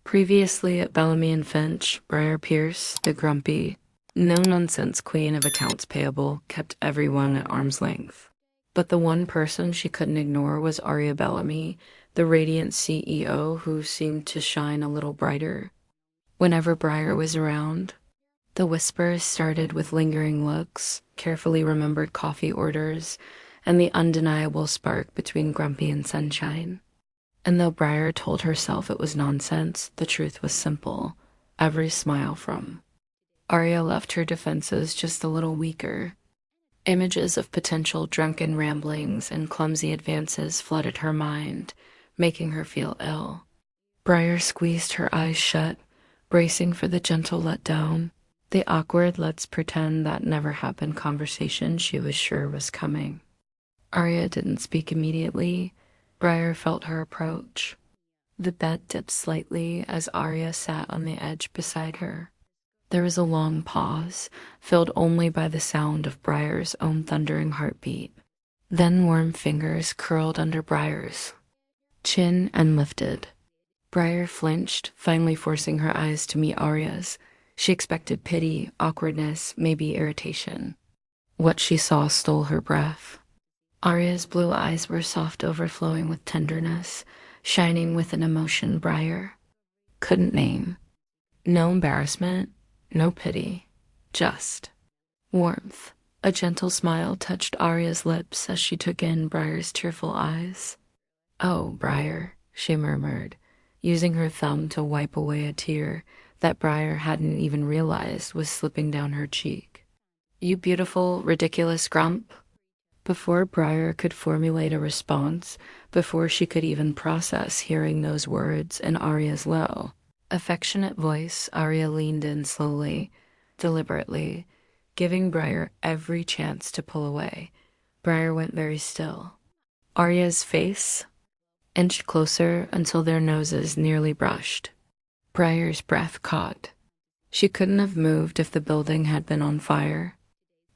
Previously at Bellamy and Finch, Briar Pierce, the grumpy, no-nonsense queen of accounts payable, kept everyone at arm's length. But the one person she couldn't ignore was Aria Bellamy, the radiant CEO who seemed to shine a little brighter whenever Briar was around. The whispers started with lingering looks, carefully remembered coffee orders, and the undeniable spark between Grumpy and Sunshine. And though Briar told herself it was nonsense, the truth was simple. Every smile from Arya left her defenses just a little weaker. Images of potential drunken ramblings and clumsy advances flooded her mind, making her feel ill. Briar squeezed her eyes shut, bracing for the gentle letdown, the awkward let's pretend that never happened conversation she was sure was coming. Arya didn't speak immediately. Briar felt her approach. The bed dipped slightly as Arya sat on the edge beside her. There was a long pause, filled only by the sound of Briar's own thundering heartbeat. Then warm fingers curled under Briar's chin and lifted. Briar flinched, finally forcing her eyes to meet Arya's. She expected pity, awkwardness, maybe irritation. What she saw stole her breath. Arya's blue eyes were soft, overflowing with tenderness, shining with an emotion Briar couldn't name. No embarrassment, no pity, just warmth. A gentle smile touched Arya's lips as she took in Briar's tearful eyes. "Oh, Briar," she murmured, using her thumb to wipe away a tear that Briar hadn't even realized was slipping down her cheek. "You beautiful, ridiculous grump." Before Briar could formulate a response, before she could even process hearing those words in Arya's low, affectionate voice, Arya leaned in slowly, deliberately, giving Briar every chance to pull away. Briar went very still. Arya's face inched closer until their noses nearly brushed. Briar's breath caught. She couldn't have moved if the building had been on fire.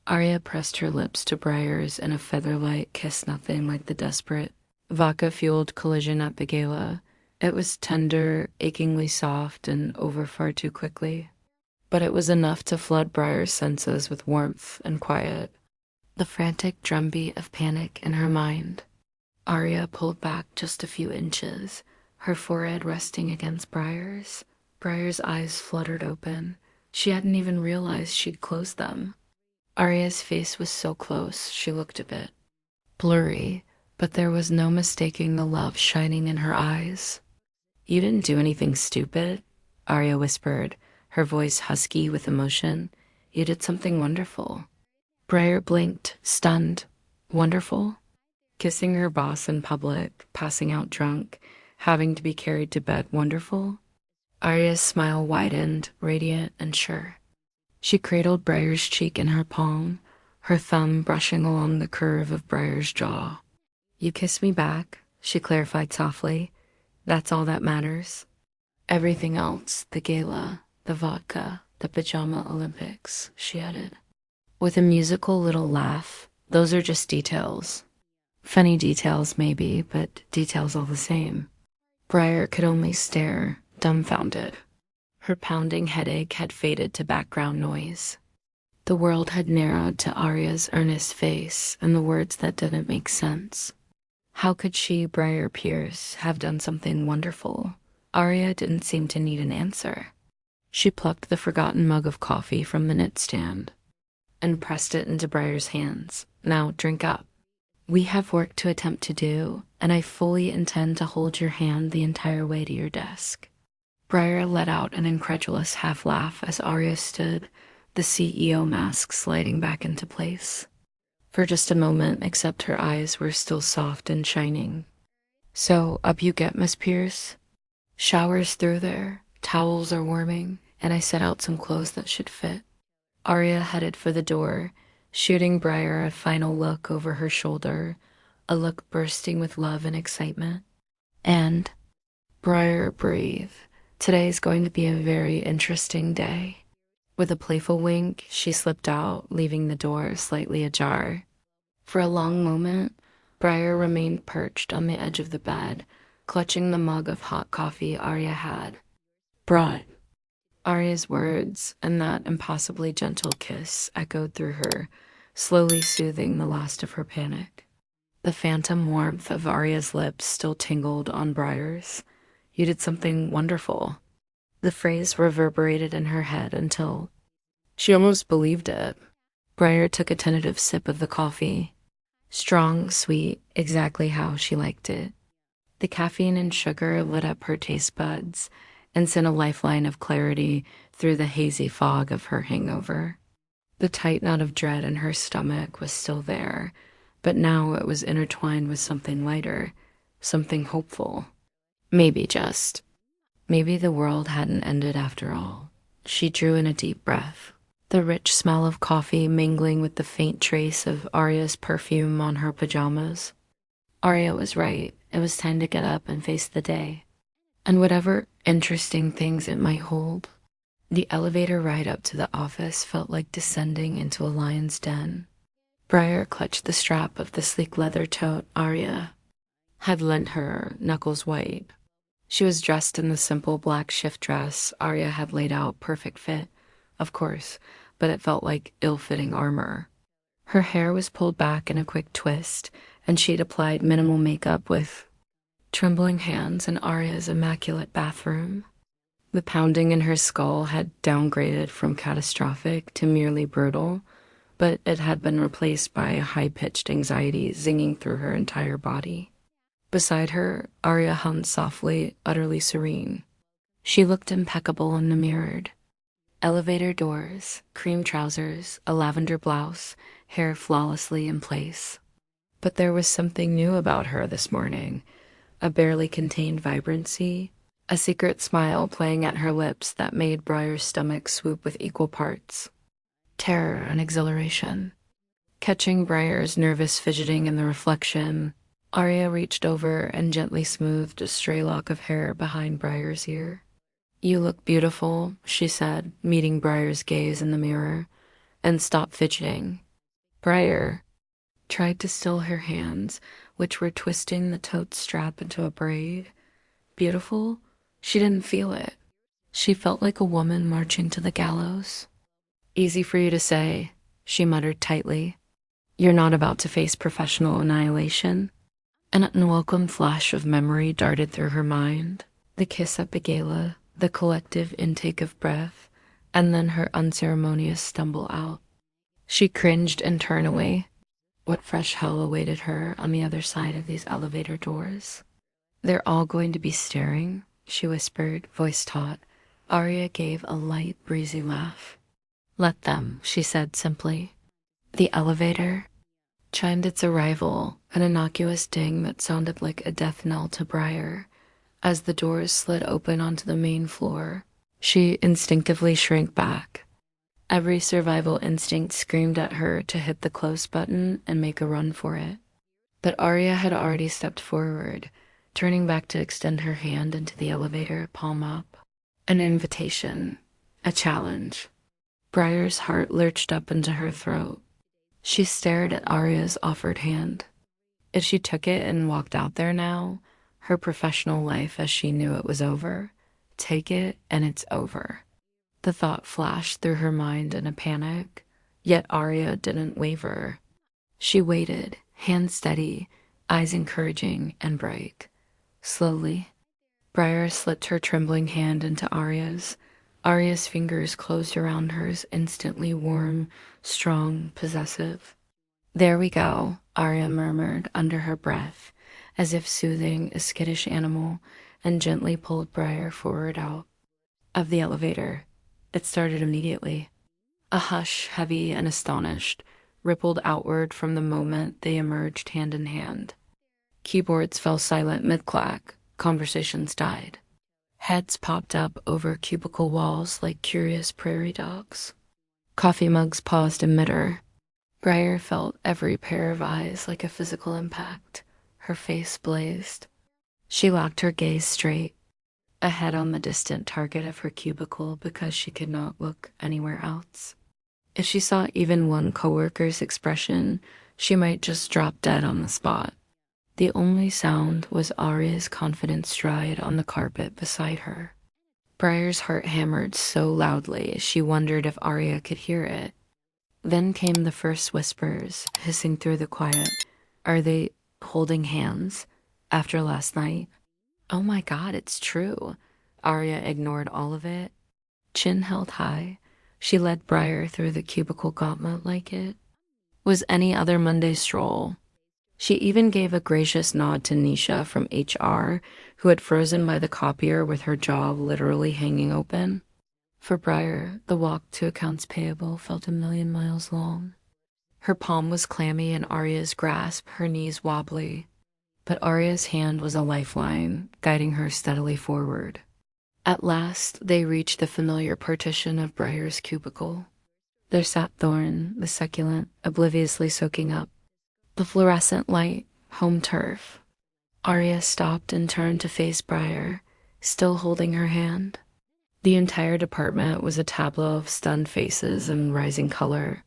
Arya pressed her lips to Briar's in a featherlight kiss, nothing like the desperate, vodka-fueled collision at the gala. It was tender, achingly soft, and over far too quickly. But it was enough to flood Briar's senses with warmth and quiet. The frantic drumbeat of panic in her mind. Arya pulled back just a few inches, her forehead resting against Briar's. Briar's eyes fluttered open. She hadn't even realized she'd closed them. Arya's face was so close, she looked a bit blurry, but there was no mistaking the love shining in her eyes. "You didn't do anything stupid," Arya whispered, her voice husky with emotion. "You did something wonderful." Briar blinked, stunned. Wonderful? Kissing her boss in public, passing out drunk, having to be carried to bed wonderful? Arya's smile widened, radiant and sure. She cradled Briar's cheek in her palm, her thumb brushing along the curve of Briar's jaw. "You kissed me back," she clarified softly. "That's all that matters. Everything else, the gala, the vodka, the pajama Olympics," she added, with a musical little laugh. "Those are just details. Funny details, maybe, but details all the same." Briar could only stare, dumbfounded. Her pounding headache had faded to background noise. The world had narrowed to Arya's earnest face and the words that didn't make sense. How could she, Briar Pierce, have done something wonderful? Arya didn't seem to need an answer. She plucked the forgotten mug of coffee from the nightstand and pressed it into Briar's hands. "Now, drink up. We have work to attempt to do, and I fully intend to hold your hand the entire way to your desk." Briar let out an incredulous half-laugh as Arya stood, the CEO mask sliding back into place. For just a moment, except her eyes were still soft and shining. "So, up you get, Miss Pierce? Showers through there, towels are warming, and I set out some clothes that should fit." Arya headed for the door, shooting Briar a final look over her shoulder, a look bursting with love and excitement. And, "Briar, breathe. Today's going to be a very interesting day." With a playful wink, she slipped out, leaving the door slightly ajar. For a long moment, Briar remained perched on the edge of the bed, clutching the mug of hot coffee Arya had. brought. Arya's words and that impossibly gentle kiss echoed through her, slowly soothing the last of her panic. The phantom warmth of Arya's lips still tingled on Briar's. You did something wonderful. The phrase reverberated in her head until she almost believed it. Briar took a tentative sip of the coffee. Strong, sweet, exactly how she liked it. The caffeine and sugar lit up her taste buds and sent a lifeline of clarity through the hazy fog of her hangover. The tight knot of dread in her stomach was still there, but now it was intertwined with something lighter, something hopeful. Maybe the world hadn't ended after all. She drew in a deep breath, the rich smell of coffee mingling with the faint trace of Arya's perfume on her pajamas. Arya was right. It was time to get up and face the day. And whatever interesting things it might hold, the elevator ride up to the office felt like descending into a lion's den. Briar clutched the strap of the sleek leather tote Arya had lent her, knuckles white. She was dressed in the simple black shift dress Arya had laid out, perfect fit, of course, but it felt like ill-fitting armor. Her hair was pulled back in a quick twist, and she'd applied minimal makeup with trembling hands in Arya's immaculate bathroom. The pounding in her skull had downgraded from catastrophic to merely brutal, but it had been replaced by a high-pitched anxiety zinging through her entire body. Beside her, Arya hummed softly, utterly serene. She looked impeccable in the mirrored elevator doors, cream trousers, a lavender blouse, hair flawlessly in place. But there was something new about her this morning, a barely contained vibrancy, a secret smile playing at her lips that made Briar's stomach swoop with equal parts. Terror and exhilaration. Catching Briar's nervous fidgeting in the reflection, Arya reached over and gently smoothed a stray lock of hair behind Briar's ear. "You look beautiful," she said, meeting Briar's gaze in the mirror, and stopped fidgeting. Briar tried to still her hands, which were twisting the tote strap into a braid. Beautiful? She didn't feel it. She felt like a woman marching to the gallows. "Easy for you to say," she muttered tightly. "You're not about to face professional annihilation." An unwelcome flash of memory darted through her mind. The kiss at Begala, the collective intake of breath, and then her unceremonious stumble out. She cringed internally. What fresh hell awaited her on the other side of these elevator doors? "They're all going to be staring," she whispered, voice taut. Arya gave a light, breezy laugh. "Let them," she said simply. The elevator chimed its arrival, an innocuous ding that sounded like a death knell to Briar. As the doors slid open onto the main floor, she instinctively shrank back. Every survival instinct screamed at her to hit the close button and make a run for it. But Arya had already stepped forward, turning back to extend her hand into the elevator, palm up. An invitation, a challenge. Briar's heart lurched up into her throat. She stared at Arya's offered hand. If she took it and walked out there now, her professional life as she knew it was over. Take it and it's over. The thought flashed through her mind in a panic, yet Arya didn't waver. She waited, hands steady, eyes encouraging and bright. Slowly, Briar slipped her trembling hand into Arya's. Arya's fingers closed around hers, instantly warm, strong, possessive. "There we go," Arya murmured under her breath, as if soothing a skittish animal, and gently pulled Briar forward out of the elevator. It started immediately. A hush, heavy and astonished, rippled outward from the moment they emerged hand in hand. Keyboards fell silent mid-clack. Conversations died. Heads popped up over cubicle walls like curious prairie dogs. Coffee mugs paused in midair. Briar felt every pair of eyes like a physical impact. Her face blazed. She locked her gaze straight, ahead on the distant target of her cubicle because she could not look anywhere else. If she saw even one coworker's expression, she might just drop dead on the spot. The only sound was Arya's confident stride on the carpet beside her. Briar's heart hammered so loudly she wondered if Arya could hear it. Then came the first whispers, hissing through the quiet. Are they holding hands after last night? Oh my god, it's true. Arya ignored all of it. Chin held high, she led Briar through the cubicle gauntlet like it was any other Monday stroll. She even gave a gracious nod to Nisha from HR, who had frozen by the copier with her jaw literally hanging open. For Briar, the walk to accounts payable felt a million miles long. Her palm was clammy in Arya's grasp, her knees wobbly. But Arya's hand was a lifeline, guiding her steadily forward. At last, they reached the familiar partition of Briar's cubicle. There sat Thorn, the succulent, obliviously soaking up the fluorescent light, home turf. Arya stopped and turned to face Briar, still holding her hand. The entire department was a tableau of stunned faces and rising color.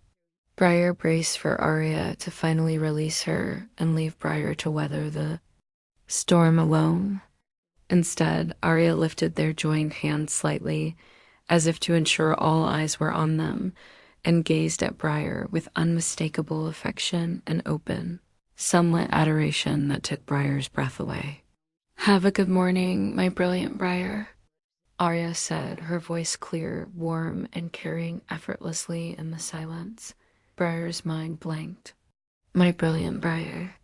Briar braced for Arya to finally release her and leave Briar to weather the storm alone. Instead, Arya lifted their joined hands slightly, as if to ensure all eyes were on them, and gazed at Briar with unmistakable affection and open, sunlit adoration that took Briar's breath away. Have a good morning, my brilliant Briar, Arya said, her voice clear, warm, and carrying effortlessly in the silence. Briar's mind blanked. My brilliant Briar.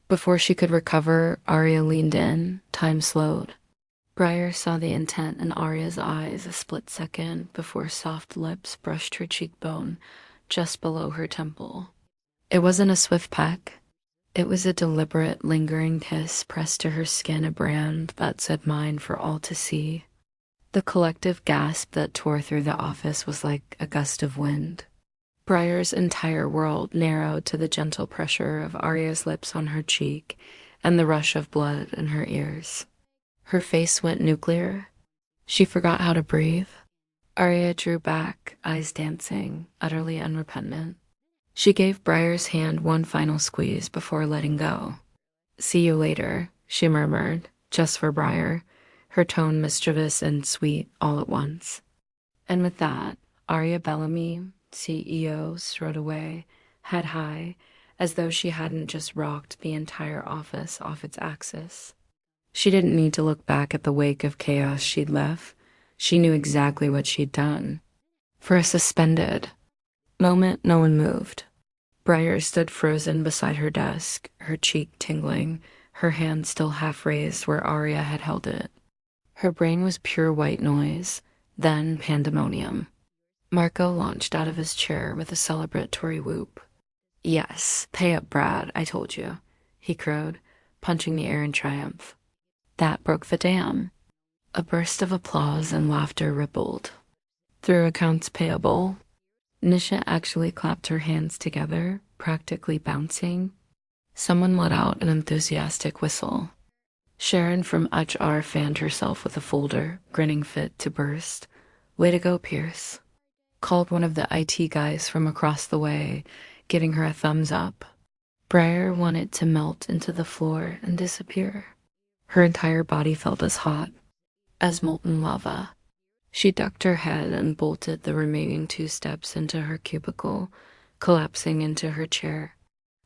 Before she could recover, Arya leaned in, time slowed. Briar saw the intent in Arya's eyes a split second before soft lips brushed her cheekbone, just below her temple. It wasn't a swift peck. It was a deliberate, lingering kiss pressed to her skin, a brand that said mine for all to see. The collective gasp that tore through the office was like a gust of wind. Briar's entire world narrowed to the gentle pressure of Arya's lips on her cheek and the rush of blood in her ears. Her face went nuclear. She forgot how to breathe. Arya drew back, eyes dancing, utterly unrepentant. She gave Briar's hand one final squeeze before letting go. See you later, she murmured, just for Briar, her tone mischievous and sweet all at once. And with that, Arya Bellamy, CEO, strode away, head high, as though she hadn't just rocked the entire office off its axis. She didn't need to look back at the wake of chaos she'd left. She knew exactly what she'd done. For a suspended moment, no one moved. Briar stood frozen beside her desk, her cheek tingling, her hand still half raised where Arya had held it. Her brain was pure white noise, then pandemonium. Marco launched out of his chair with a celebratory whoop. Yes, pay up, Brad, I told you, he crowed, punching the air in triumph. That broke the dam. A burst of applause and laughter rippled. Through accounts payable, Nisha actually clapped her hands together, practically bouncing. Someone let out an enthusiastic whistle. Sharon from HR fanned herself with a folder, grinning fit to burst. Way to go, Pierce, called one of the IT guys from across the way, giving her a thumbs up. Briar wanted to melt into the floor and disappear. Her entire body felt as hot as molten lava. She ducked her head and bolted the remaining 2 steps into her cubicle, collapsing into her chair.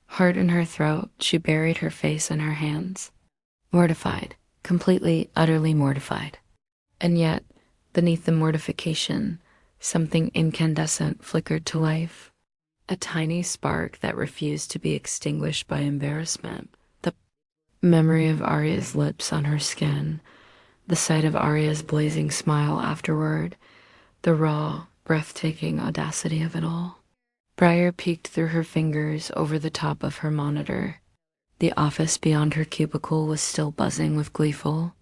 Heart in her throat, she buried her face in her hands. Mortified, completely, utterly mortified. And yet, beneath the mortification, something incandescent flickered to life. A tiny spark that refused to be extinguished by embarrassment. The memory of Arya's lips on her skin, the sight of Arya's blazing smile afterward, the raw, breathtaking audacity of it all. Briar peeked through her fingers over the top of her monitor. The office beyond her cubicle was still buzzing with gleeful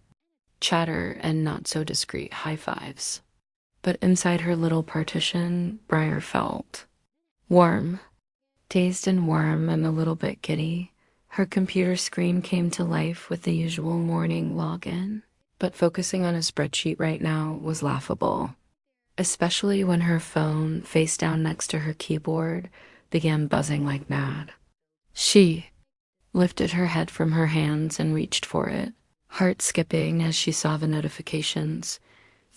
chatter and not-so-discreet high-fives. But inside her little partition, Briar felt warm. Dazed and warm and a little bit giddy, her computer screen came to life with the usual morning login. But focusing on a spreadsheet right now was laughable, especially when her phone, face down next to her keyboard, began buzzing like mad. She lifted her head from her hands and reached for it, heart skipping as she saw the notifications.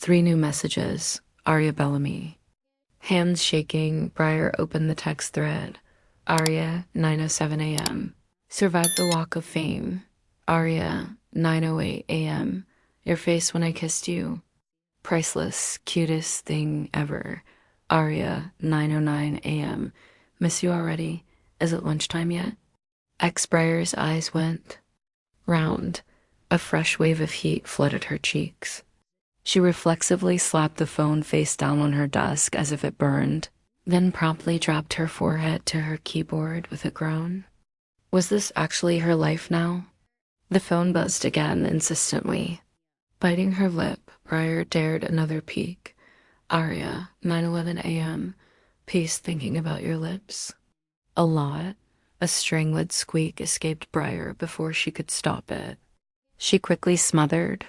3 new messages, Aria Bellamy. Hands shaking, Briar opened the text thread. Aria, 9:07 a.m. Survived the walk of fame. Aria, 9:08 a.m. Your face when I kissed you. Priceless, cutest thing ever. Aria, 9:09 a.m. Miss you already. Is it lunchtime yet? Briar's eyes went round. A fresh wave of heat flooded her cheeks. She reflexively slapped the phone face down on her desk as if it burned, then promptly dropped her forehead to her keyboard with a groan. Was this actually her life now? The phone buzzed again insistently. Biting her lip, Briar dared another peek. Aria, 9:11 a.m. Peace thinking about your lips. A lot. A strangled squeak escaped Briar before she could stop it. She quickly smothered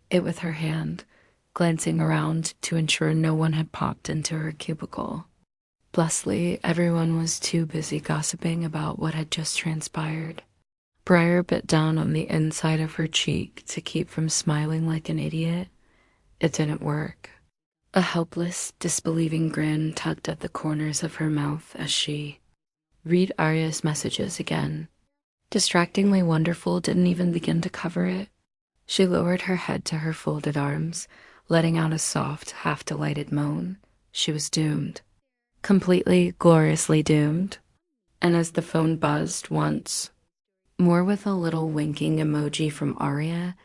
it with her hand, glancing around to ensure no one had popped into her cubicle. Blessedly, everyone was too busy gossiping about what had just transpired. Briar bit down on the inside of her cheek to keep from smiling like an idiot. It didn't work. A helpless, disbelieving grin tugged at the corners of her mouth as she read Aria's messages again. Distractingly Wonderful didn't even begin to cover it. She lowered her head to her folded arms, letting out a soft, half-delighted moan. She was doomed. Completely, gloriously doomed. And as the phone buzzed once more with a little winking emoji from Aria,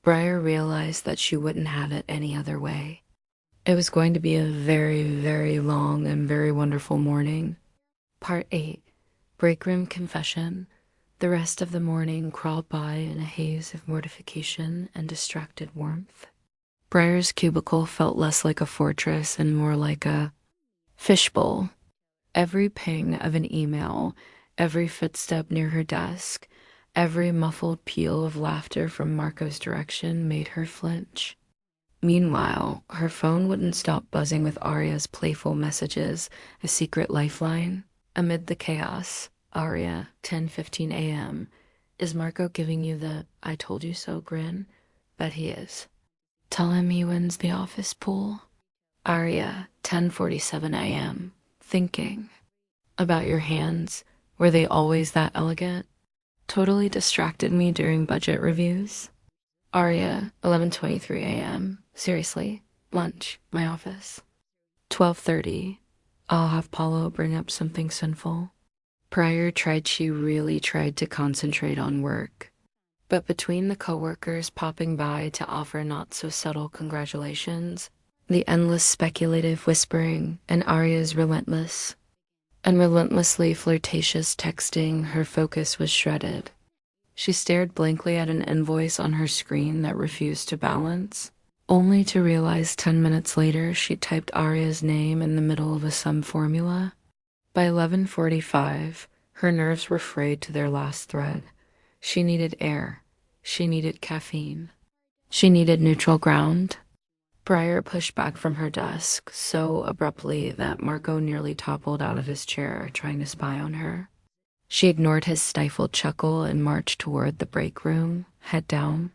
Briar realized that she wouldn't have it any other way. It was going to be a very, very long and very wonderful morning. Part 8. Break Room Confession. The rest of the morning crawled by in a haze of mortification and distracted warmth. Briar's cubicle felt less like a fortress and more like a fishbowl. Every ping of an email, every footstep near her desk, every muffled peal of laughter from Marco's direction made her flinch. Meanwhile, her phone wouldn't stop buzzing with Aria's playful messages, a secret lifeline. Amid the chaos, Aria, 10:15 a.m. Is Marco giving you the I told you so grin? Bet he is. Tell him he wins the office pool. Aria, 10:47 a.m. Thinking. About your hands. Were they always that elegant? Totally distracted me during budget reviews. Aria, 11:23 a.m. Seriously, lunch, my office. 12:30. I'll have Paulo bring up something sinful. She really tried to concentrate on work. But between the coworkers popping by to offer not-so-subtle congratulations, the endless speculative whispering, and Aria's relentlessly flirtatious texting, her focus was shredded. She stared blankly at an invoice on her screen that refused to balance, only to realize 10 minutes later she typed Aria's name in the middle of a sum formula. By 11:45, her nerves were frayed to their last thread. She needed air. She needed caffeine. She needed neutral ground. Briar pushed back from her desk so abruptly that Marco nearly toppled out of his chair trying to spy on her. She ignored his stifled chuckle and marched toward the break room, head down.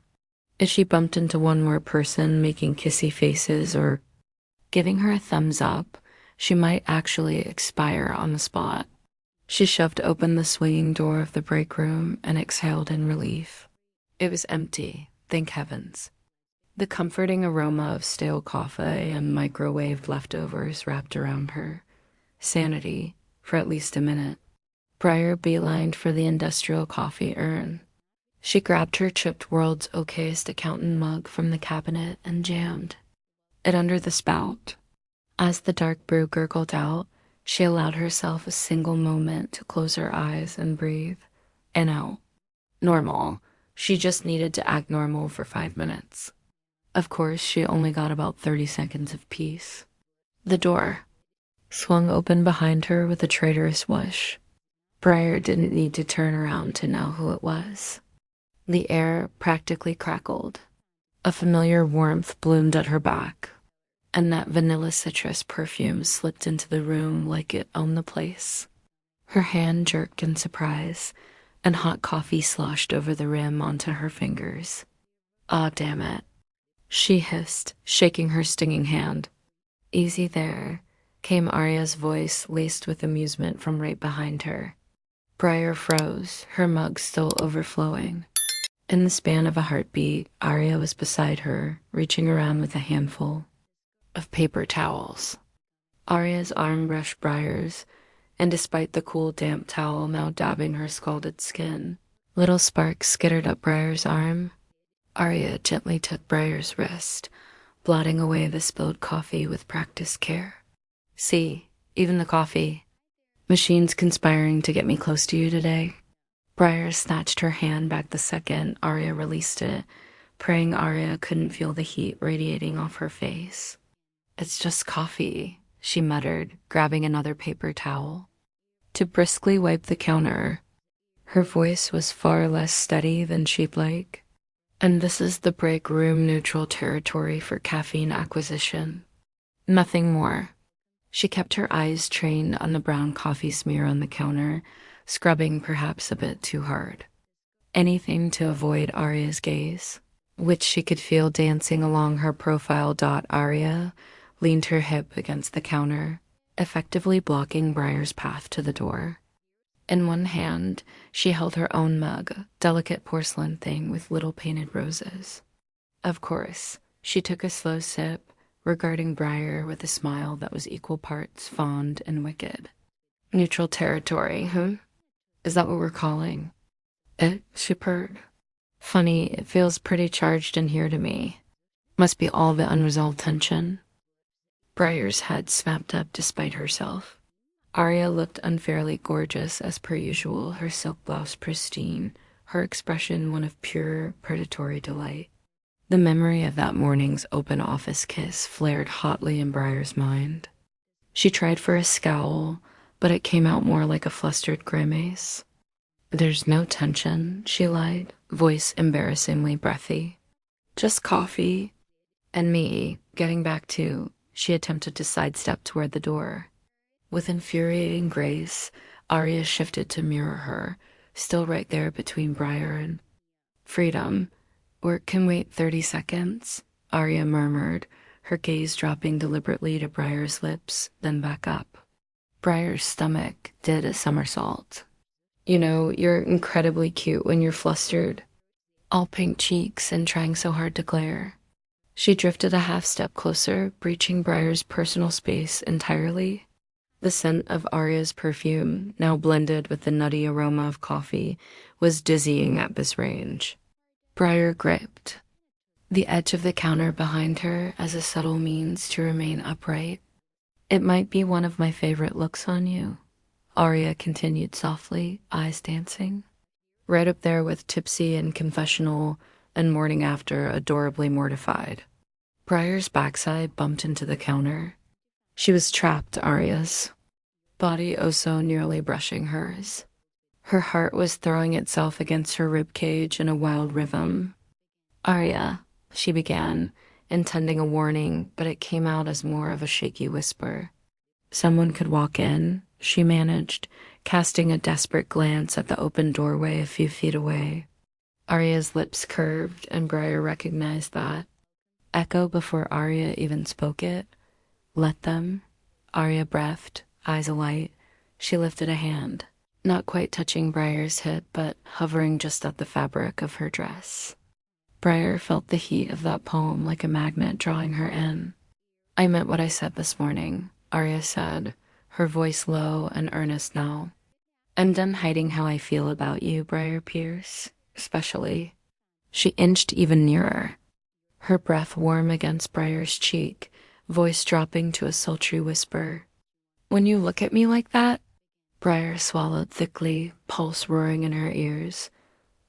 If she bumped into one more person making kissy faces or giving her a thumbs up, she might actually expire on the spot. She shoved open the swinging door of the break room and exhaled in relief. It was empty, thank heavens. The comforting aroma of stale coffee and microwaved leftovers wrapped around her. Sanity, for at least a minute. Briar beelined for the industrial coffee urn. She grabbed her chipped World's Okayest Accountant mug from the cabinet and jammed it under the spout. As the dark brew gurgled out, she allowed herself a single moment to close her eyes and breathe in and out. Normal. She just needed to act normal for 5 minutes. Of course, she only got about 30 seconds of peace. The door swung open behind her with a traitorous whoosh. Briar didn't need to turn around to know who it was. The air practically crackled. A familiar warmth bloomed at her back, and that vanilla citrus perfume slipped into the room like it owned the place. Her hand jerked in surprise, and hot coffee sloshed over the rim onto her fingers. Ah, damn it. she hissed, shaking her stinging hand. Easy there, came Arya's voice, laced with amusement from right behind her. Briar froze, her mug still overflowing. In the span of a heartbeat, Arya was beside her, reaching around with a handful of paper towels. Arya's arm brushed Briar's, and despite the cool, damp towel now dabbing her scalded skin, little sparks skittered up Briar's arm. Arya gently took Briar's wrist, blotting away the spilled coffee with practiced care. See, even the coffee. Machines conspiring to get me close to you today. Briar snatched her hand back the second Arya released it, praying Arya couldn't feel the heat radiating off her face. It's just coffee, she muttered, grabbing another paper towel. To briskly wipe the counter, her voice was far less steady than sheep-like. And this is the break room neutral territory for caffeine acquisition. Nothing more. She kept her eyes trained on the brown coffee smear on the counter, scrubbing perhaps a bit too hard. Anything to avoid Arya's gaze, which she could feel dancing along her profile. Arya leaned her hip against the counter, effectively blocking Briar's path to the door. In one hand, she held her own mug, delicate porcelain thing with little painted roses. Of course, she took a slow sip, regarding Briar with a smile that was equal parts fond and wicked. Neutral territory, huh? Is that what we're calling it? She purred. Funny, it feels pretty charged in here to me. Must be all the unresolved tension. Briar's head snapped up despite herself. Arya looked unfairly gorgeous as per usual, her silk blouse pristine, her expression one of pure, predatory delight. The memory of that morning's open office kiss flared hotly in Briar's mind. She tried for a scowl, but it came out more like a flustered grimace. There's no tension, she lied, voice embarrassingly breathy. Just coffee. And me, getting back to, she attempted to sidestep toward the door. With infuriating grace, Arya shifted to mirror her, still right there between Briar and freedom. Work can wait 30 seconds, Arya murmured, her gaze dropping deliberately to Briar's lips, then back up. Briar's stomach did a somersault. You know, you're incredibly cute when you're flustered, all pink cheeks and trying so hard to glare. She drifted a half step closer, breaching Briar's personal space entirely. The scent of Arya's perfume, now blended with the nutty aroma of coffee, was dizzying at this range. Briar gripped the edge of the counter behind her as a subtle means to remain upright. It might be one of my favorite looks on you, Arya continued softly, eyes dancing. Right up there with tipsy and confessional and morning after adorably mortified. Briar's backside bumped into the counter. She was trapped, Arya's body oh so nearly brushing hers. Her heart was throwing itself against her ribcage in a wild rhythm. Arya, she began, intending a warning, but it came out as more of a shaky whisper. Someone could walk in, she managed, casting a desperate glance at the open doorway a few feet away. Arya's lips curved, and Briar recognized that. Echo before Arya even spoke it. Let them. Arya breathed, eyes alight. She lifted a hand, not quite touching Briar's hip, but hovering just at the fabric of her dress. Briar felt the heat of that poem like a magnet drawing her in. I meant what I said this morning, Arya said, her voice low and earnest now. I'm done hiding how I feel about you, Briar Pierce, especially. She inched even nearer, her breath warm against Briar's cheek, voice dropping to a sultry whisper. When you look at me like that, Briar swallowed thickly, pulse roaring in her ears.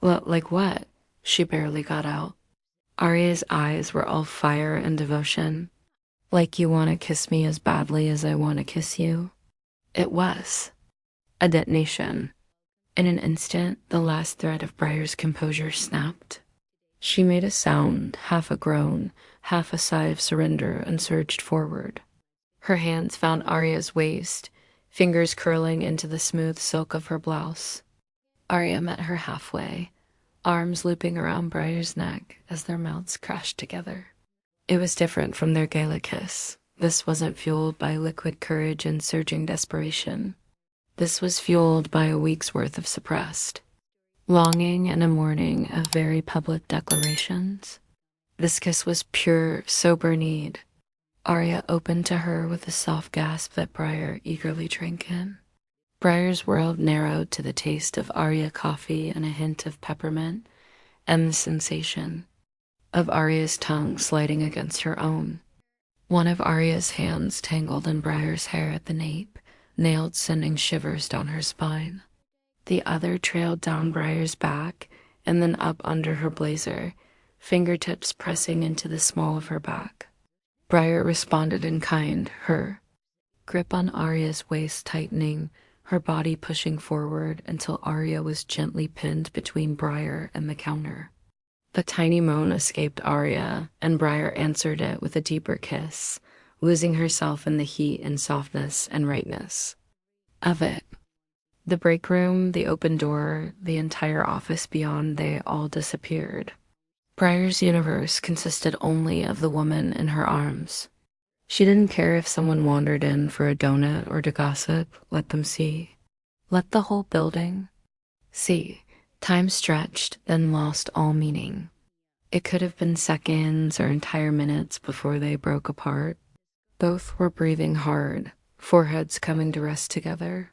Well, like what? She barely got out. Arya's eyes were all fire and devotion. Like you want to kiss me as badly as I want to kiss you? It was. A detonation. In an instant, the last thread of Briar's composure snapped. She made a sound, half a groan, half a sigh of surrender, and surged forward. Her hands found Arya's waist, fingers curling into the smooth silk of her blouse. Arya met her halfway, arms looping around Briar's neck as their mouths crashed together. It was different from their gala kiss. This wasn't fueled by liquid courage and surging desperation. This was fueled by a week's worth of suppressed longing and a morning of very public declarations. This kiss was pure, sober need. Arya opened to her with a soft gasp that Briar eagerly drank in. Briar's world narrowed to the taste of Arya coffee and a hint of peppermint, and the sensation of Arya's tongue sliding against her own. One of Arya's hands tangled in Briar's hair at the nape, nails sending shivers down her spine. The other trailed down Briar's back and then up under her blazer, fingertips pressing into the small of her back. Briar responded in kind, her grip on Arya's waist tightening, her body pushing forward until Arya was gently pinned between Briar and the counter. The tiny moan escaped Arya, and Briar answered it with a deeper kiss, losing herself in the heat and softness and rightness of it. The break room, the open door, the entire office beyond, they all disappeared. Briar's universe consisted only of the woman in her arms. She didn't care if someone wandered in for a donut or to gossip. Let them see. Let the whole building see. Time stretched, then lost all meaning. It could have been seconds or entire minutes before they broke apart. Both were breathing hard, foreheads coming to rest together.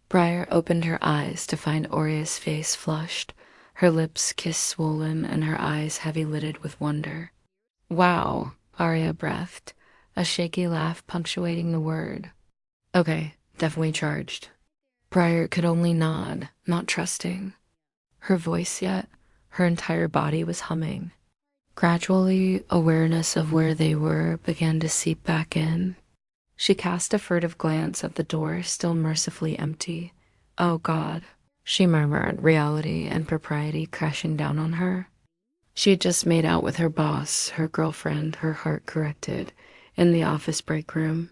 Briar opened her eyes to find Arya's face flushed, her lips kiss swollen and her eyes heavy-lidded with wonder. Wow, Arya breathed, a shaky laugh punctuating the word. Okay, definitely charged. Briar could only nod, not trusting. Her voice yet, her entire body was humming. Gradually, awareness of where they were began to seep back in. She cast a furtive glance at the door, still mercifully empty. Oh God, she murmured, reality and propriety crashing down on her. She had just made out with her boss, her girlfriend, her heart corrected, in the office break room.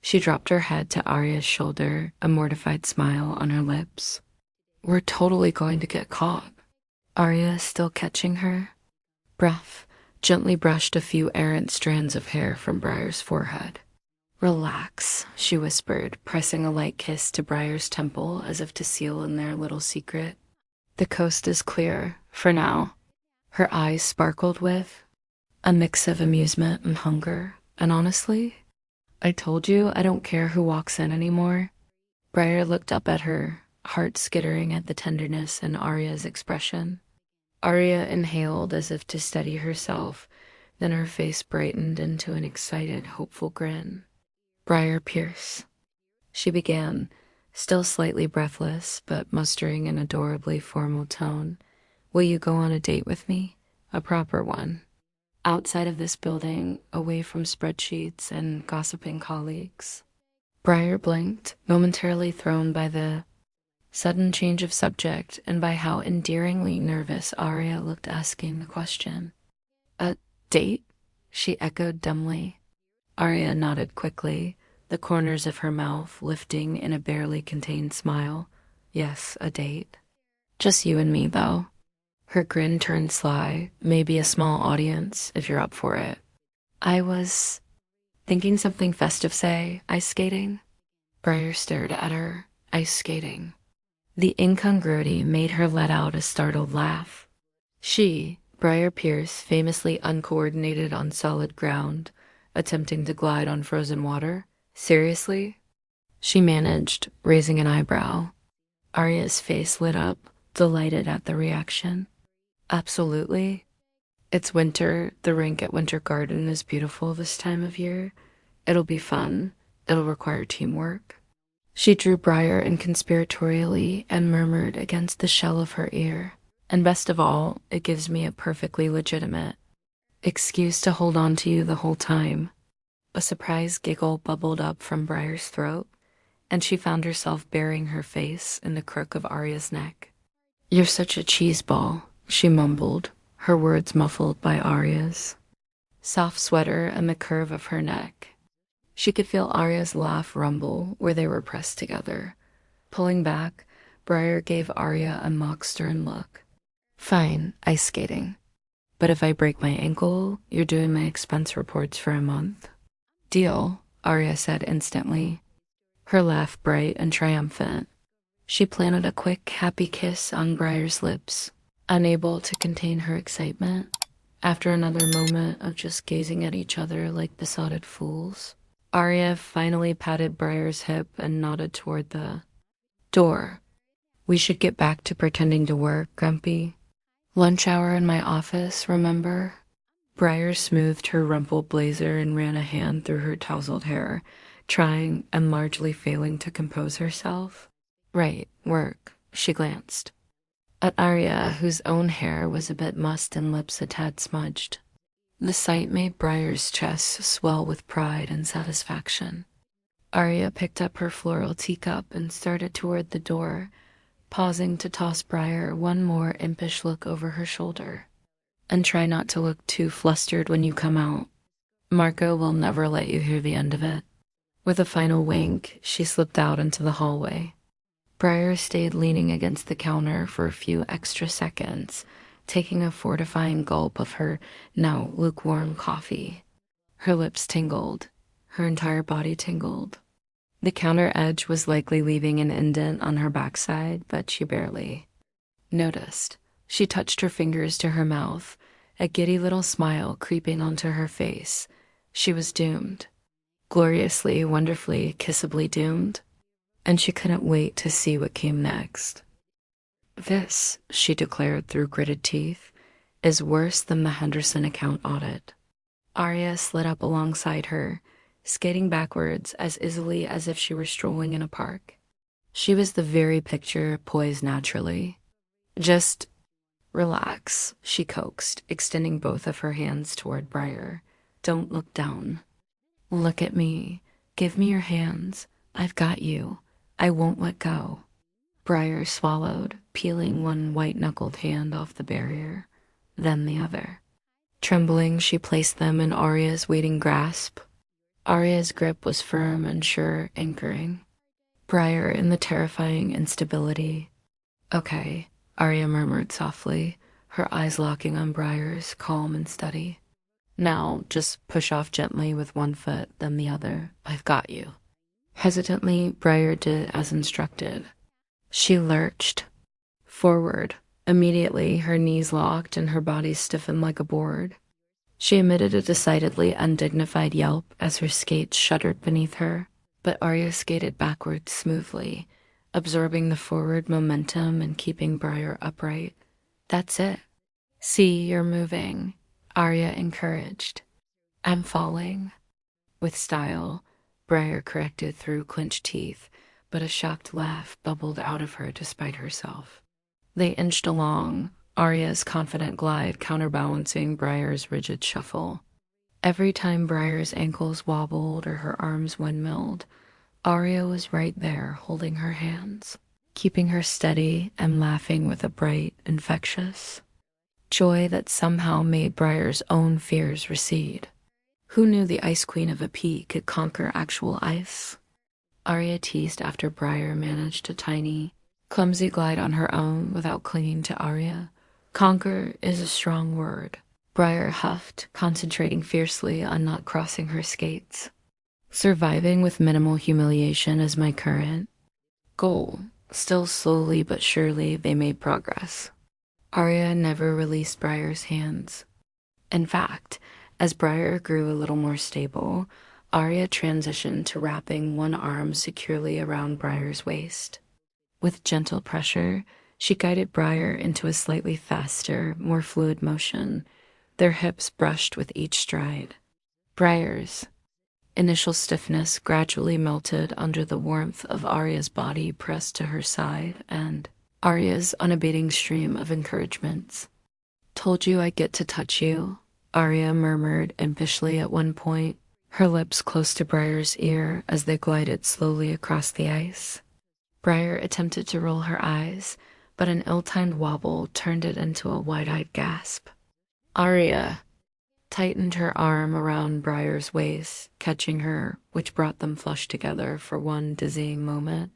She dropped her head to Arya's shoulder, a mortified smile on her lips. We're totally going to get caught. Arya, still catching her breath, gently brushed a few errant strands of hair from Briar's forehead. Relax, she whispered, pressing a light kiss to Briar's temple as if to seal in their little secret. The coast is clear, for now. Her eyes sparkled with a mix of amusement and hunger. And honestly, I told you I don't care who walks in anymore. Briar looked up at her, heart skittering at the tenderness in Arya's expression. Arya inhaled as if to steady herself, then her face brightened into an excited, hopeful grin. Briar Pierce, she began, still slightly breathless, but mustering an adorably formal tone. Will you go on a date with me? A proper one. Outside of this building, away from spreadsheets and gossiping colleagues. Briar blinked, momentarily thrown by the sudden change of subject and by how endearingly nervous Arya looked asking the question. A date? She echoed dumbly. Arya nodded quickly, the corners of her mouth lifting in a barely contained smile. Yes, a date. Just you and me, though. Her grin turned sly, maybe a small audience, if you're up for it. I was thinking something festive, say, ice skating? Briar stared at her. Ice skating. The incongruity made her let out a startled laugh. She, Briar Pierce, famously uncoordinated on solid ground, attempting to glide on frozen water? Seriously? She managed, raising an eyebrow. Arya's face lit up, delighted at the reaction. Absolutely. It's winter. The rink at Winter Garden is beautiful this time of year. It'll be fun. It'll require teamwork. She drew Briar in conspiratorially and murmured against the shell of her ear. And best of all, it gives me a perfectly legitimate excuse to hold on to you the whole time. A surprised giggle bubbled up from Briar's throat, and she found herself burying her face in the crook of Arya's neck. You're such a cheeseball, she mumbled, her words muffled by Arya's soft sweater and the curve of her neck. She could feel Arya's laugh rumble where they were pressed together. Pulling back, Briar gave Arya a mock stern look. Fine, ice skating. But if I break my ankle, you're doing my expense reports for a month. Deal, Arya said instantly, her laugh bright and triumphant. She planted a quick, happy kiss on Briar's lips, unable to contain her excitement. After another moment of just gazing at each other like besotted fools, Arya finally patted Briar's hip and nodded toward the door. We should get back to pretending to work, Grumpy. Lunch hour in my office, remember? Briar smoothed her rumpled blazer and ran a hand through her tousled hair, trying and largely failing to compose herself. Right, work, she glanced at Arya, whose own hair was a bit mussed and lips a tad smudged. The sight made Briar's chest swell with pride and satisfaction. Arya picked up her floral teacup and started toward the door, pausing to toss Briar one more impish look over her shoulder. And try not to look too flustered when you come out. Marco will never let you hear the end of it. With a final wink, she slipped out into the hallway. Briar stayed leaning against the counter for a few extra seconds, taking a fortifying gulp of her now lukewarm coffee. Her lips tingled. Her entire body tingled. The counter edge was likely leaving an indent on her backside, but she barely noticed. She touched her fingers to her mouth, a giddy little smile creeping onto her face. She was doomed. Gloriously, wonderfully, kissably doomed. And she couldn't wait to see what came next. This, she declared through gritted teeth, is worse than the Henderson account audit. Arya slid up alongside her, skating backwards as easily as if she were strolling in a park. She was the very picture poised naturally. Just relax, she coaxed, extending both of her hands toward Briar. Don't look down. Look at me. Give me your hands. I've got you. I won't let go. Briar swallowed, peeling one white-knuckled hand off the barrier, then the other. Trembling, she placed them in Arya's waiting grasp. Arya's grip was firm and sure, anchoring. Briar in the terrifying instability. Okay, Arya murmured softly, her eyes locking on Briar's, calm and steady. Now, just push off gently with one foot, then the other. I've got you. Hesitantly, Briar did as instructed. She lurched forward. Immediately, her knees locked and her body stiffened like a board. She emitted a decidedly undignified yelp as her skates shuddered beneath her, but Arya skated backwards smoothly, absorbing the forward momentum and keeping Briar upright. That's it. See, you're moving, Arya encouraged. I'm falling. With style, Briar corrected through clenched teeth, but a shocked laugh bubbled out of her despite herself. They inched along, Arya's confident glide counterbalancing Briar's rigid shuffle. Every time Briar's ankles wobbled or her arms windmilled, Arya was right there holding her hands, keeping her steady and laughing with a bright, infectious joy that somehow made Briar's own fears recede. Who knew the Ice Queen of a Pea could conquer actual ice? Arya teased after Briar managed a tiny, clumsy glide on her own without clinging to Arya. Conquer is a strong word, Briar huffed, concentrating fiercely on not crossing her skates. Surviving with minimal humiliation is my current goal. Still slowly but surely they made progress. Arya never released Briar's hands. In fact, as Briar grew a little more stable, Arya transitioned to wrapping one arm securely around Briar's waist. With gentle pressure, she guided Briar into a slightly faster, more fluid motion. Their hips brushed with each stride. Briar's initial stiffness gradually melted under the warmth of Arya's body pressed to her side and Arya's unabating stream of encouragements. Told you I'd get to touch you, Arya murmured impishly at one point, her lips close to Briar's ear as they glided slowly across the ice. Briar attempted to roll her eyes, but an ill-timed wobble turned it into a wide-eyed gasp. Arya tightened her arm around Briar's waist, catching her, which brought them flush together for one dizzying moment.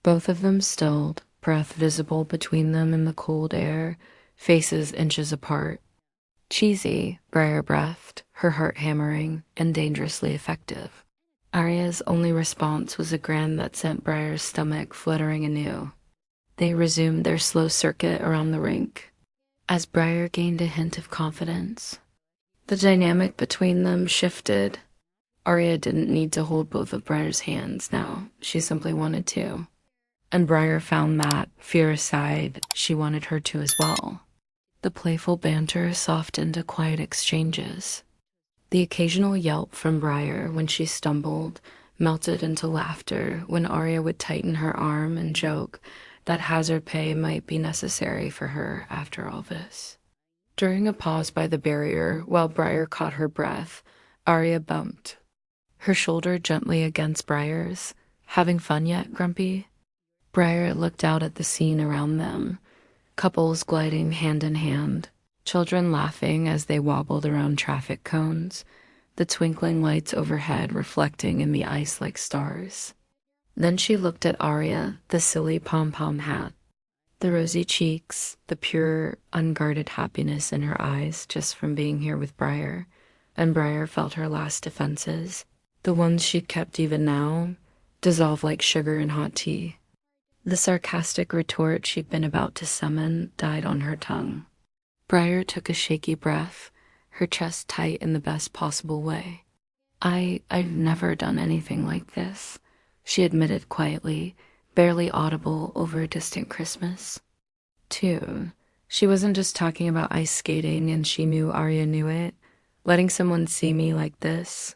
Both of them stilled, breath visible between them in the cold air, faces inches apart. Cheesy, Briar breathed, her heart hammering and dangerously effective. Arya's only response was a grin that sent Briar's stomach fluttering anew. They resumed their slow circuit around the rink. As Briar gained a hint of confidence, the dynamic between them shifted. Arya didn't need to hold both of Briar's hands now. She simply wanted to. And Briar found that, fear aside, she wanted her to as well. The playful banter softened to quiet exchanges. The occasional yelp from Briar when she stumbled melted into laughter when Arya would tighten her arm and joke that hazard pay might be necessary for her after all this. During a pause by the barrier, while Briar caught her breath, Arya bumped her shoulder gently against Briar's. "Having fun yet, Grumpy?" Briar looked out at the scene around them. Couples gliding hand in hand, children laughing as they wobbled around traffic cones, the twinkling lights overhead reflecting in the ice like stars. Then she looked at Arya, the silly pom-pom hat, the rosy cheeks, the pure, unguarded happiness in her eyes just from being here with Briar. And Briar felt her last defenses, the ones she'd kept even now, dissolve like sugar in hot tea. The sarcastic retort she'd been about to summon died on her tongue. Briar took a shaky breath, her chest tight in the best possible way. I've never done anything like this," she admitted quietly, barely audible over a distant Christmas. Too, she wasn't just talking about ice skating, and she knew Arya knew it. Letting someone see me like this.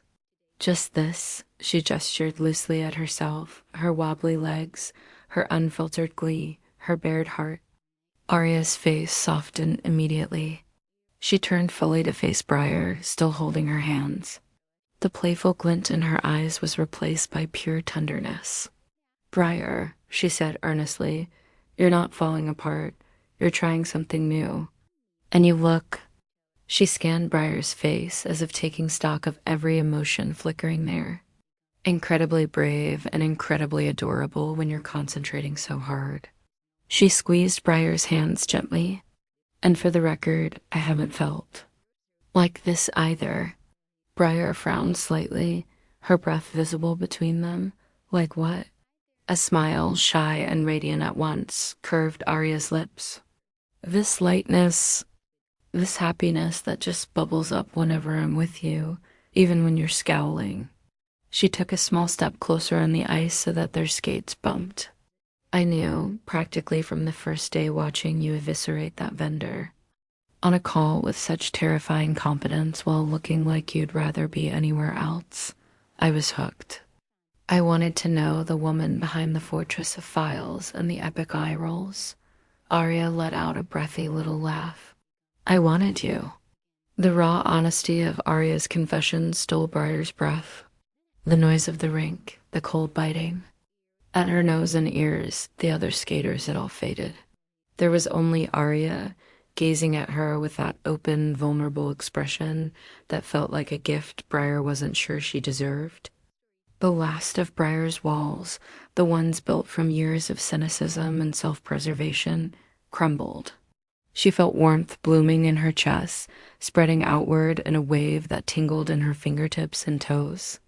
Just this, she gestured loosely at herself, her wobbly legs, her unfiltered glee, her bared heart. Arya's face softened immediately. She turned fully to face Briar, still holding her hands. The playful glint in her eyes was replaced by pure tenderness. "Briar," she said earnestly, "you're not falling apart. You're trying something new. And you look—" She scanned Briar's face as if taking stock of every emotion flickering there. "Incredibly brave and incredibly adorable when you're concentrating so hard." She squeezed Briar's hands gently. "And for the record, I haven't felt like this either." Briar frowned slightly, her breath visible between them. "Like what?" A smile, shy and radiant at once, curved Arya's lips. "This lightness, this happiness that just bubbles up whenever I'm with you, even when you're scowling." She took a small step closer on the ice so that their skates bumped. "I knew, practically from the first day watching you eviscerate that vendor. On a call with such terrifying competence while looking like you'd rather be anywhere else. I was hooked. I wanted to know the woman behind the fortress of files and the epic eye rolls." Arya let out a breathy little laugh. "I wanted you." The raw honesty of Arya's confession stole Briar's breath. The noise of the rink, the cold biting. At her nose and ears, the other skaters had all faded. There was only Arya, gazing at her with that open, vulnerable expression that felt like a gift Briar wasn't sure she deserved. The last of Briar's walls, the ones built from years of cynicism and self-preservation, crumbled. She felt warmth blooming in her chest, spreading outward in a wave that tingled in her fingertips and toes.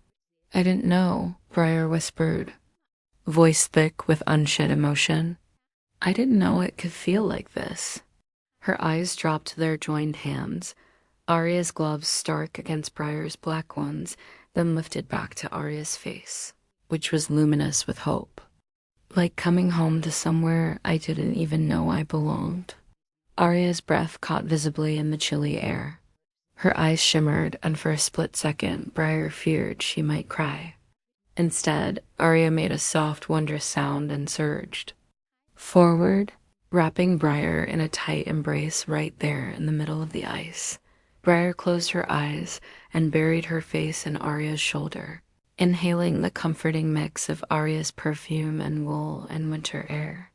"I didn't know," Briar whispered, voice thick with unshed emotion. "I didn't know it could feel like this." Her eyes dropped to their joined hands, Arya's gloves stark against Briar's black ones, then lifted back to Arya's face, which was luminous with hope. "Like coming home to somewhere I didn't even know I belonged." Arya's breath caught visibly in the chilly air. Her eyes shimmered, and for a split second, Briar feared she might cry. Instead, Arya made a soft, wondrous sound and surged forward, wrapping Briar in a tight embrace right there in the middle of the ice. Briar closed her eyes and buried her face in Arya's shoulder, inhaling the comforting mix of Arya's perfume and wool and winter air.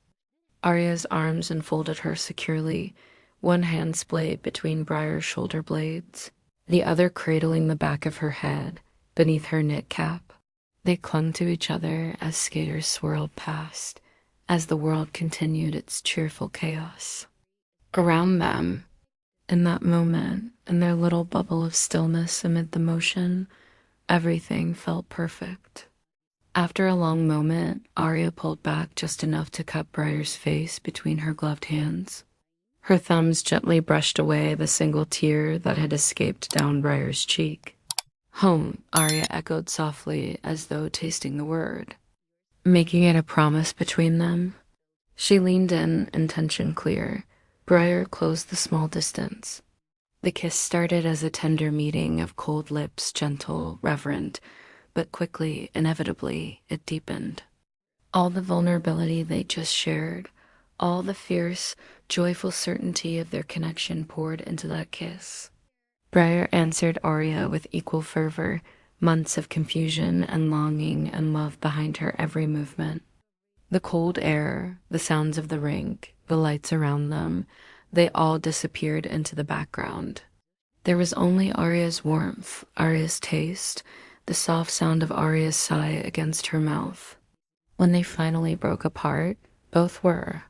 Arya's arms enfolded her securely, one hand splayed between Briar's shoulder blades, the other cradling the back of her head beneath her knit cap. They clung to each other as skaters swirled past, as the world continued its cheerful chaos. Around them, In that moment, in their little bubble of stillness amid the motion, everything felt perfect. After a long moment, Arya pulled back just enough to cut Briar's face between her gloved hands. Her thumbs gently brushed away the single tear that had escaped down Briar's cheek. Home, Arya echoed softly as though tasting the word. Making it a promise between them. She leaned in, intention clear. Briar closed the small distance. The kiss started as a tender meeting of cold lips, gentle, reverent, but quickly, inevitably, it deepened. All the vulnerability they just shared, all the fierce, joyful certainty of their connection poured into that kiss. Briar answered Arya with equal fervor, months of confusion and longing and love behind her every movement. The cold air, the sounds of the rink, the lights around them, they all disappeared into the background. There was only Arya's warmth, Arya's taste, the soft sound of Arya's sigh against her mouth. When they finally broke apart, both were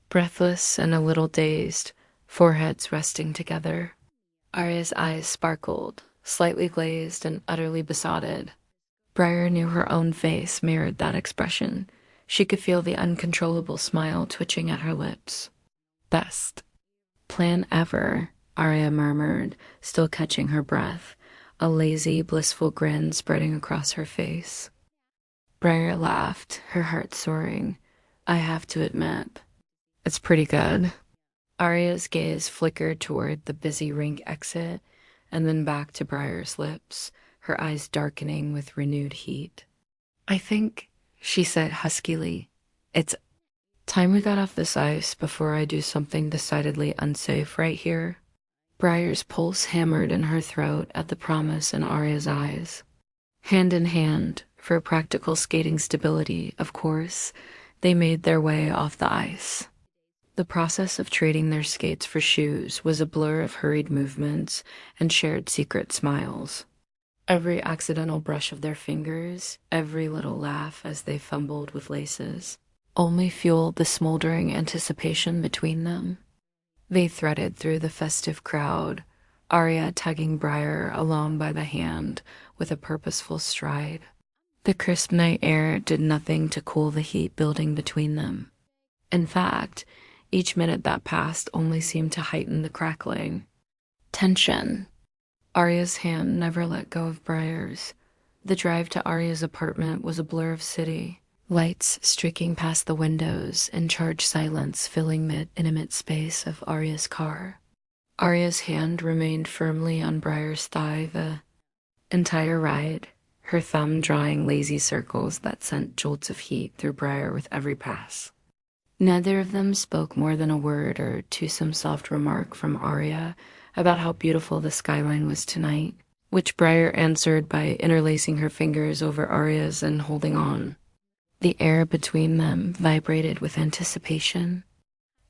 breathless and a little dazed, foreheads resting together. Arya's eyes sparkled, slightly glazed and utterly besotted. Briar knew her own face mirrored that expression. She could feel the uncontrollable smile twitching at her lips. Best plan ever, Arya murmured, still catching her breath, a lazy, blissful grin spreading across her face. Briar laughed, her heart soaring. I have to admit, it's pretty good. Arya's gaze flickered toward the busy rink exit, and then back to Briar's lips, her eyes darkening with renewed heat. I think, she said huskily, it's time we got off this ice before I do something decidedly unsafe right here. Briar's pulse hammered in her throat at the promise in Arya's eyes. Hand in hand, for practical skating stability, of course, they made their way off the ice. The process of trading their skates for shoes was a blur of hurried movements and shared secret smiles. Every accidental brush of their fingers, every little laugh as they fumbled with laces, only fueled the smoldering anticipation between them. They threaded through the festive crowd, Arya tugging Briar along by the hand with a purposeful stride. The crisp night air did nothing to cool the heat building between them. In fact, each minute that passed only seemed to heighten the crackling. Tension. Arya's hand never let go of Briar's. The drive to Arya's apartment was a blur of city, lights streaking past the windows and charged silence filling the intimate space of Arya's car. Arya's hand remained firmly on Briar's thigh the entire ride, her thumb drawing lazy circles that sent jolts of heat through Briar with every pass. Neither of them spoke more than a word or some soft remark from Arya about how beautiful the skyline was tonight, which Briar answered by interlacing her fingers over Arya's and holding on. The air between them vibrated with anticipation.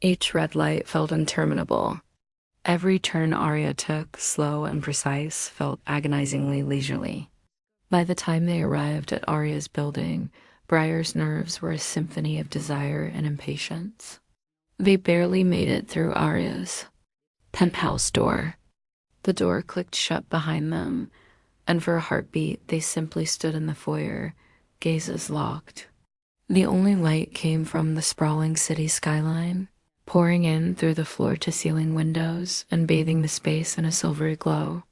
Each red light felt interminable. Every turn Arya took, slow and precise, felt agonizingly leisurely. By the time they arrived at Arya's building, Briar's nerves were a symphony of desire and impatience. They barely made it through Arya's penthouse door. The door clicked shut behind them, and for a heartbeat they simply stood in the foyer, gazes locked. The only light came from the sprawling city skyline, pouring in through the floor-to-ceiling windows and bathing the space in a silvery glow.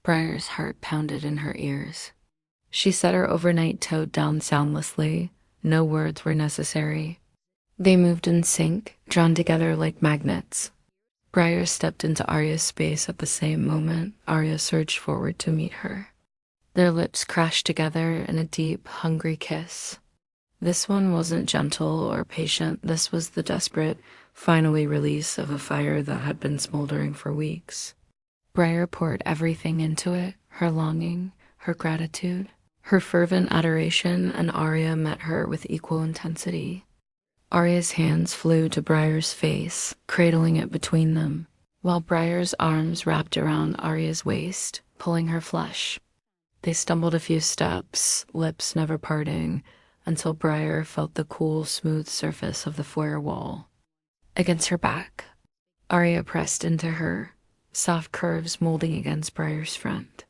Briar's heart pounded in her ears. She set her overnight tote down soundlessly. No words were necessary. They moved in sync, drawn together like magnets. Briar stepped into Arya's space at the same moment Arya surged forward to meet her. Their lips crashed together in a deep, hungry kiss. This one wasn't gentle or patient. This was the desperate, finally release of a fire that had been smoldering for weeks. Briar poured everything into it, her longing, her gratitude, her fervent adoration, and Arya met her with equal intensity. Arya's hands flew to Briar's face, cradling it between them, while Briar's arms wrapped around Arya's waist, pulling her flush. They stumbled a few steps, lips never parting, until Briar felt the cool, smooth surface of the foyer wall. Against her back, Arya pressed into her, soft curves molding against Briar's front.